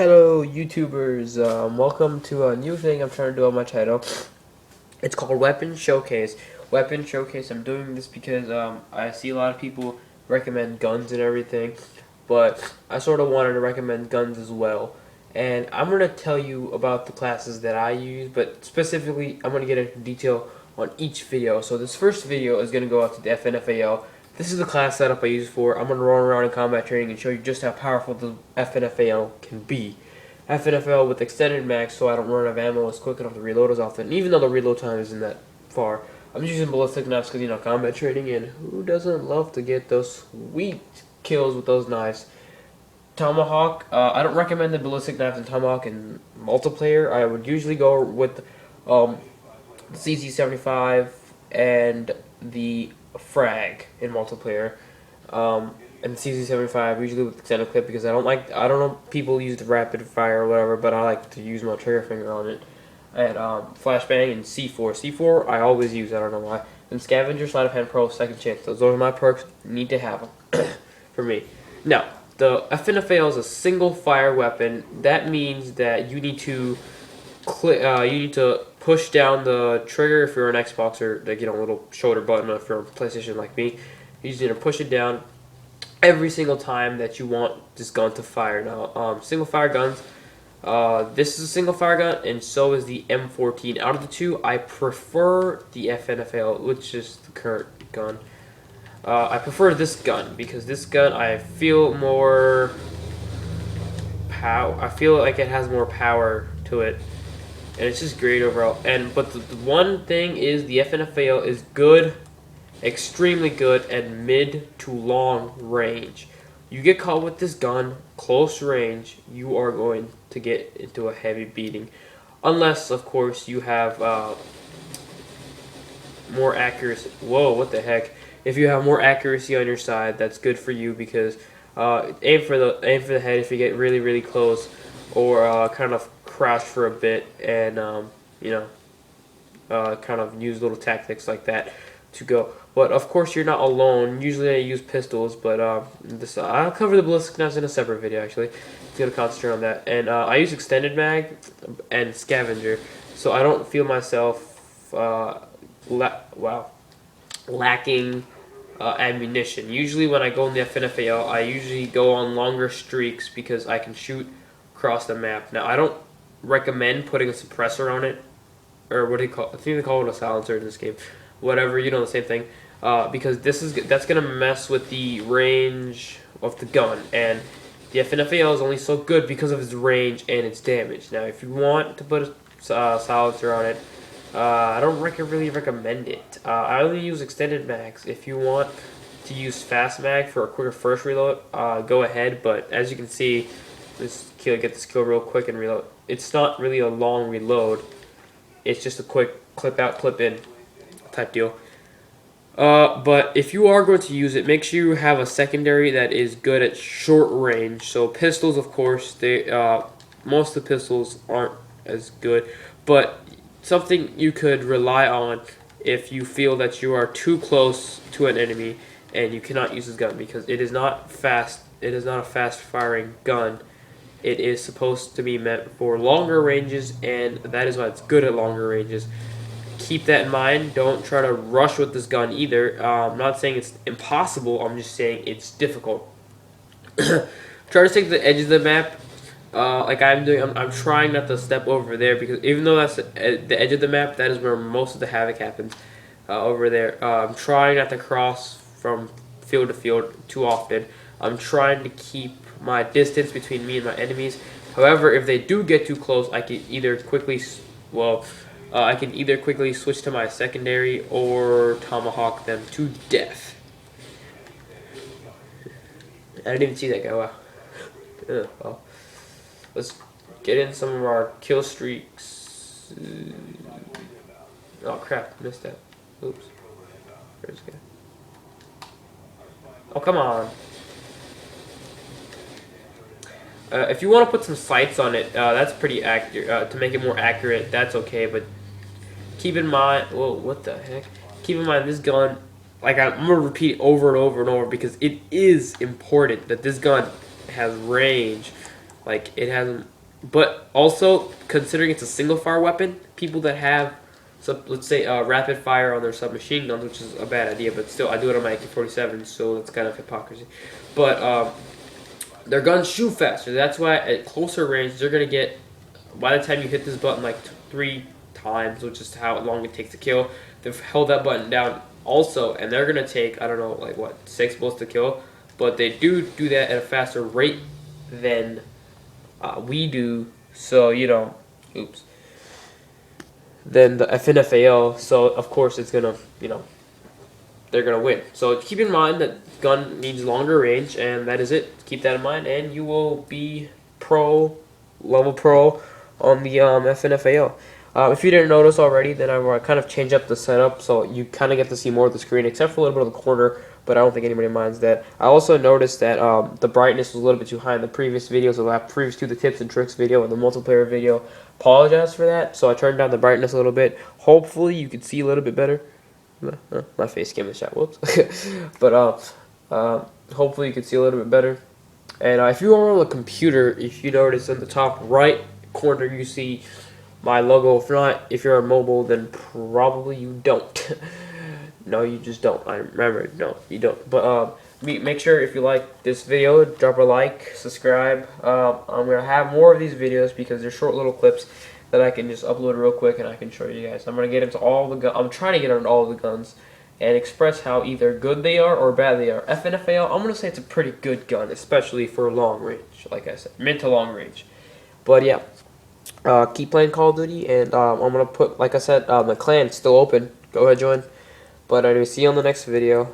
Hello YouTubers, welcome to a new thing I'm trying to do on my channel. It's called Weapon Showcase. Weapon Showcase, I'm doing this because I see a lot of people recommend guns and everything, but I sort of wanted to recommend guns as well. And I'm going to tell you about the classes that I use, but specifically I'm going to get into detail on each video. So this first video is going to go out to the FNFAL. This is the class setup I use for. I'm going to run around in combat training and show you just how powerful the FNFAL can be. FNFL with extended max, so I don't run out of ammo. It's quick enough to reload as often, even though the reload time isn't that far. I'm just using ballistic knives because, you know, combat training, and who doesn't love to get those sweet kills with those knives? Tomahawk, I don't recommend the ballistic knives and Tomahawk in multiplayer. I would usually go with the CZ75 and the Frag in multiplayer. And the CZ75 usually with extended clip because I don't know, people use the rapid fire or whatever, but I like to use my trigger finger on it. And flashbang and C4. C4 I always use, I don't know why. And scavenger, sleight of hand, pro, second chance. Those are my perks. Need to have them for me. Now the FNFAL is a single fire weapon. That means that you need to push down the trigger if you're an Xboxer, like, you know, a little shoulder button. If you're on PlayStation like me, you just need to push it down every single time that you want this gun to fire. Now, single fire guns, this is a single fire gun, and so is the M14. Out of the two, I prefer the FNFL, which is the current gun. I prefer this gun because this gun I feel more power. I feel like it has more power to it, and it's just great overall. But the one thing is the FNFL is good. Extremely good at mid to long range. You get caught with this gun close range, you are going to get into a heavy beating, unless of course you have more accuracy. Whoa, what the heck? If you have more accuracy on your side, that's good for you because aim for the head if you get really close, or kind of crouch for a bit and you know, kind of use little tactics like that to go. But of course you're not alone. Usually I use pistols, but I'll cover the ballistic knives in a separate video actually. I'm gonna concentrate on that. And I use extended mag and scavenger, so I don't feel myself lacking ammunition. Usually when I go in the FNFAL, I usually go on longer streaks because I can shoot across the map. Now I don't recommend putting a suppressor on it, or what do you call it? I think they call it a silencer in this game. Whatever, you know, the same thing, because that's gonna mess with the range of the gun, and the FNFAL is only so good because of its range and its damage. Now, if you want to put a silencer on it, I don't really recommend it. I only use extended mags. If you want to use fast mag for a quicker first reload, go ahead. But as you can see, get this kill real quick and reload. It's not really a long reload. It's just a quick clip out, clip in type deal. But if you are going to use it, make sure you have a secondary that is good at short range. So pistols, of course, most of the pistols aren't as good, but something you could rely on if you feel that you are too close to an enemy and you cannot use this gun because it is not fast. It is not a fast firing gun. It is supposed to be meant for longer ranges, and that is why it's good at longer ranges. Keep that in mind. Don't try to rush with this gun either. I'm not saying it's impossible. I'm just saying it's difficult. Try to take the edge of the map, like I'm doing. I'm trying not to step over there because even though that's the edge of the map, that is where most of the havoc happens. Over there, I'm trying not to cross from field to field too often. I'm trying to keep my distance between me and my enemies. However, if they do get too close, I can either quickly switch to my secondary or tomahawk them to death. I didn't even see that guy. Wow. Well, let's get in some of our kill streaks. Oh crap, missed that. Oops. Where's the guy? Oh, come on. If you want to put some sights on it, that's pretty accurate. To make it more accurate, that's okay, but keep in mind, whoa, what the heck? Keep in mind, this gun, like I'm going to repeat over and over and over because it is important that this gun has range. Like it hasn't. But also considering it's a single fire weapon, people that have, so let's say rapid fire on their submachine guns, which is a bad idea, but still I do it on my AK-47, so that's kind of hypocrisy. But their guns shoot faster. That's why at closer range they're gonna get. By the time you hit this button like 3 times, which is how long it takes to kill, they've held that button down also, and they're gonna take, I don't know, like what, 6 bullets to kill, but they do that at a faster rate than we do. So oops. Then the FNFAL. So of course it's gonna, they're gonna win. So keep in mind that gun needs longer range, and that is it. Keep that in mind, and you will be level pro on the FNFAL. If you didn't notice already, then I kind of changed up the setup, so you kind of get to see more of the screen, except for a little bit of the corner, but I don't think anybody minds that. I also noticed that the brightness was a little bit too high in the previous videos, so previous to the tips and tricks video and the multiplayer video. Apologize for that, so I turned down the brightness a little bit. Hopefully you can see a little bit better. My face came in the shot, whoops. But hopefully you can see a little bit better. And if you are on the computer, if you notice in the top right corner you see my logo. If not, if you're on mobile, then probably you don't. No, you just don't. I remember, no, you don't. But make sure if you like this video, drop a like, subscribe. I'm gonna have more of these videos because they're short little clips that I can just upload real quick and I can show you guys. I'm gonna get into all the guns. I'm trying to get into all the guns and express how either good they are or bad they are. FNFAL, I'm gonna say it's a pretty good gun, especially for long range. Like I said, mid to long range. But yeah. Keep playing Call of Duty, and I'm gonna put, like I said, the clan's still open. Go ahead, join. But anyway, see you on the next video.